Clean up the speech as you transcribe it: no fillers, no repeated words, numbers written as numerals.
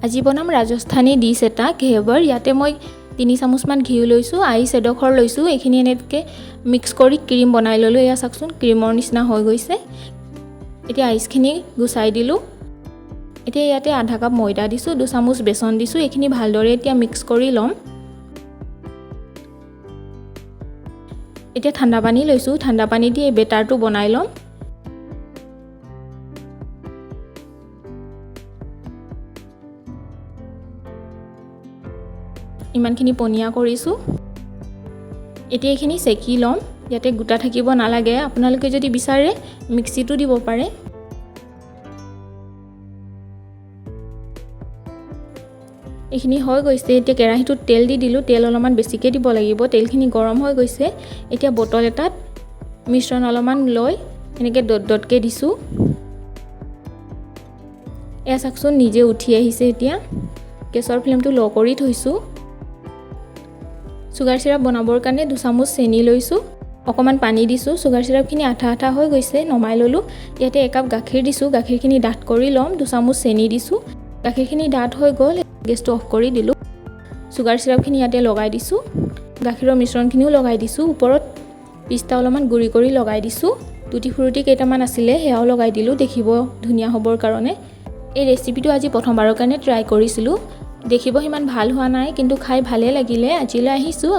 আজি বনাম ৰাজস্থানী ডিছ এটা ঘেৱাৰ। ইয়াতে মই 3 চামুচমান ঘিউ লৈছোঁ, আইচ এডোখৰ লৈছোঁ। এইখিনি এনেকৈ মিক্স কৰি ক্ৰীম বনাই ল'লোঁ। এয়া চাওকচোন ক্ৰীমৰ নিচিনা হৈ গৈছে। এতিয়া আইচখিনি গুচাই দিলোঁ। এতিয়া ইয়াতে আধা কাপ ময়দা দিছোঁ, 2 চামুচ বেচন দিছোঁ। এইখিনি ভালদৰে এতিয়া মিক্স কৰি ল'ম। এতিয়া ঠাণ্ডা পানী লৈছোঁ, ঠাণ্ডা পানী দি এই বেটাৰটো বনাই ল'ম। ইমানখিনি পনীয়া কৰিছোঁ। এতিয়া এইখিনি চেকি ল'ম। ইয়াতে গোটা থাকিব নালাগে। আপোনালোকে যদি বিচাৰে মিক্সিটো দিব পাৰে। এইখিনি হৈ গৈছে। এতিয়া কেৰাহীটোত তেল দি দিলোঁ। তেল অলপমান বেছিকৈ দিব লাগিব। তেলখিনি গৰম হৈ গৈছে। এতিয়া বটল এটাত মিশ্ৰণ অলপমান লৈ এনেকৈ ডট ডটকৈ দিছোঁ। এয়া চাওকচোন নিজে উঠি আহিছে। এতিয়া গেছৰ ফ্লেমটো ল' কৰি থৈছোঁ। চুগাৰ চিৰাপ বনাবৰ কাৰণে 2 চামুচ চেনি লৈছোঁ, অকণমান পানী দিছোঁ। চুগাৰ চিৰাপখিনি আঠা আঠা হৈ গৈছে, নমাই ল'লোঁ। ইয়াতে 1 কাপ গাখীৰ দিছোঁ। গাখীৰখিনি ডাঠ কৰি ল'ম। 2 চামুচ চেনি দিছোঁ। গাখীৰখিনি ডাঠ হৈ গ'ল, গেছটো অফ কৰি দিলোঁ। চুগাৰ চিৰাপখিনি ইয়াতে লগাই দিছোঁ। গাখীৰৰ মিশ্ৰণখিনিও লগাই দিছোঁ। ওপৰত পিস্তা অলপমান গুড়ি কৰি লগাই দিছোঁ। টুটি ফ্ৰুটি কেইটামান আছিলে, সেয়াও লগাই দিলোঁ দেখিব ধুনীয়া হ'বৰ কাৰণে। এই ৰেচিপিটো আজি প্ৰথমবাৰৰ কাৰণে ট্ৰাই কৰিছিলোঁ। দেখিব সিমান ভাল হোৱা নাই, কিন্তু খাই ভালেই লাগিলে। আজিলৈ আহিছোঁ।